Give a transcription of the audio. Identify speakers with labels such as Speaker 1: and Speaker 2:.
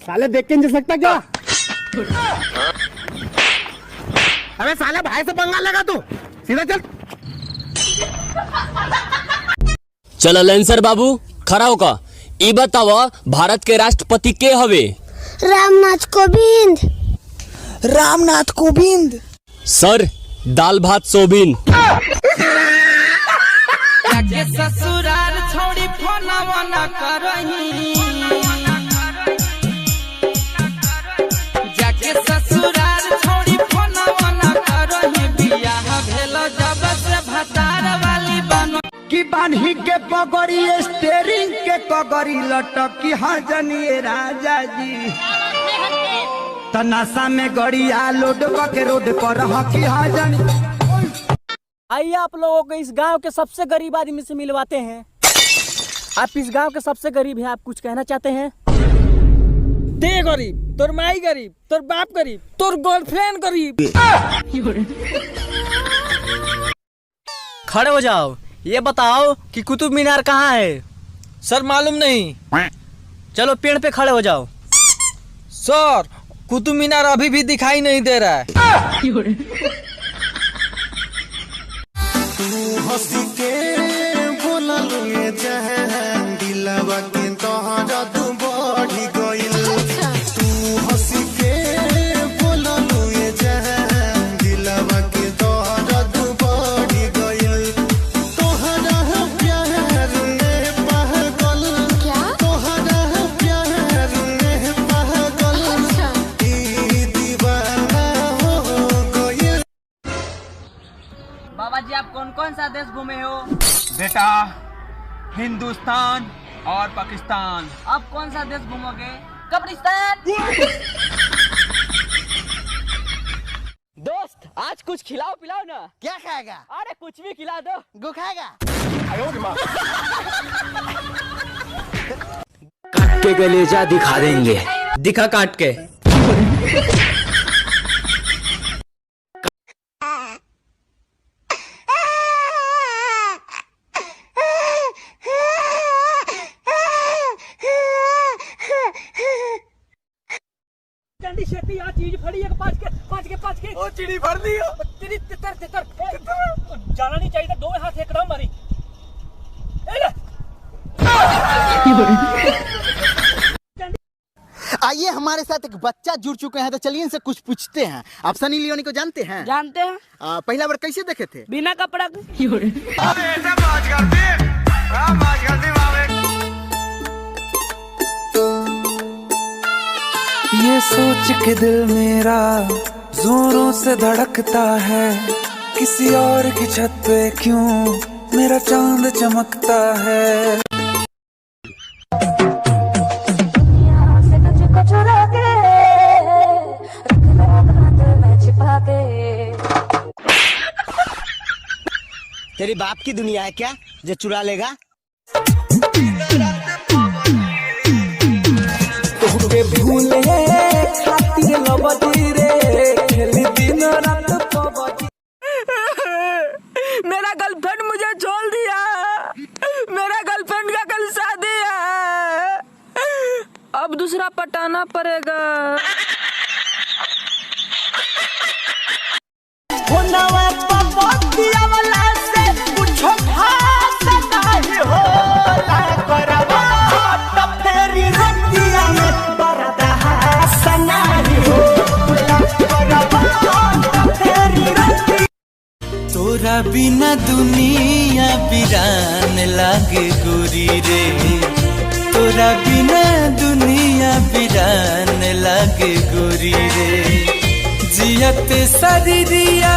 Speaker 1: साले देख के नहीं जा सकता क्या? अबे साले भाई से पंगा लगा तू, सीधा चल।
Speaker 2: चल लेंसर बाबू खड़ा होका ई बतावा भारत के राष्ट्रपति के हवे?
Speaker 3: रामनाथ कोविंद।
Speaker 4: रामनाथ कोविंद।
Speaker 2: सर दाल भात सोबिन।
Speaker 5: ससुराल छोड़ी फोनवा न करही, जाके ससुराल छोड़ी फोनवा न करही, बियाह भेल जब से भतार वाली बनो
Speaker 4: कि बान्ही के पगड़ी स्टेरिंग के पगड़ी लटकी हाँ जनिए राजा जी, तनासा में गड़िया लोड के रोड पर हकी हाँ जनी।
Speaker 6: आइए आप लोगों को इस गांव के सबसे गरीब आदमी से मिलवाते हैं। आप इस गांव के सबसे गरीब हैं, आप कुछ कहना चाहते हैं?
Speaker 7: ते गरीब, तोर माई गरीब, तोर बाप गरीब, तोर गर्लफ्रेंड गरीब।
Speaker 6: खड़े हो जाओ, ये बताओ कि कुतुब मीनार कहाँ है?
Speaker 7: सर मालूम नहीं।
Speaker 6: चलो पेड़ पे खड़े हो जाओ।
Speaker 7: सर कुतुब मीनार अभी भी दिखाई नहीं दे रहा है।
Speaker 8: हंसी के बोला लुए जहन दिलवा के तोहरा तू बढ़ी गइल। तू हंसी के बोला लुए जहन दिलवा के तोहरा तू बढ़ी गइल। तोहरा प्यार में पागल, तोहरा प्यार में पागल, ई दीवाना हो गइल।
Speaker 6: बाबा जी आप कौन कौन सा देश घूमे हो?
Speaker 7: बेटा हिंदुस्तान और पाकिस्तान।
Speaker 6: अब कौन सा देश घूमोगे? कब्रिस्तान। दोस्त आज कुछ खिलाओ पिलाओ ना।
Speaker 4: क्या खाएगा?
Speaker 6: अरे कुछ भी खिला दो।
Speaker 4: गो खाएगा?
Speaker 2: काट के कलेजा दिखा देंगे।
Speaker 7: दिखा काट के।
Speaker 6: चीज फड़ी है पाँच के
Speaker 7: ओ चिड़ी भर दी हो।
Speaker 6: तेरी तितर जाना नहीं चाहिए था, दो हाथ एकदम मारी।
Speaker 4: आइए हमारे साथ एक बच्चा जुड़ चुके हैं, तो चलिए इनसे कुछ पूछते हैं। आप सनी लियोनी को जानते हैं?
Speaker 6: जानते हैं।
Speaker 4: पहला बार कैसे देखे थे?
Speaker 6: बिना कपड़ा के।
Speaker 9: ये सोच के दिल मेरा जोरों से धड़कता है, किसी और की छत पे क्यों मेरा चांद चमकता है।
Speaker 4: तेरी बाप की दुनिया है क्या जो चुरा लेगा?
Speaker 9: भूले खातिर लबदी रे खेली दिन रात पबजी।
Speaker 6: मेरा गर्लफ्रेंड मुझे छोड़ दिया, मेरा गर्लफ्रेंड का कल शादी है, अब दूसरा पटाना पड़ेगा।
Speaker 9: तोरा बिना दुनिया बिरान लागे गोरी रे, तोरा बिना दुनिया बिरान लागे गोरी रे, जियत शरीरिया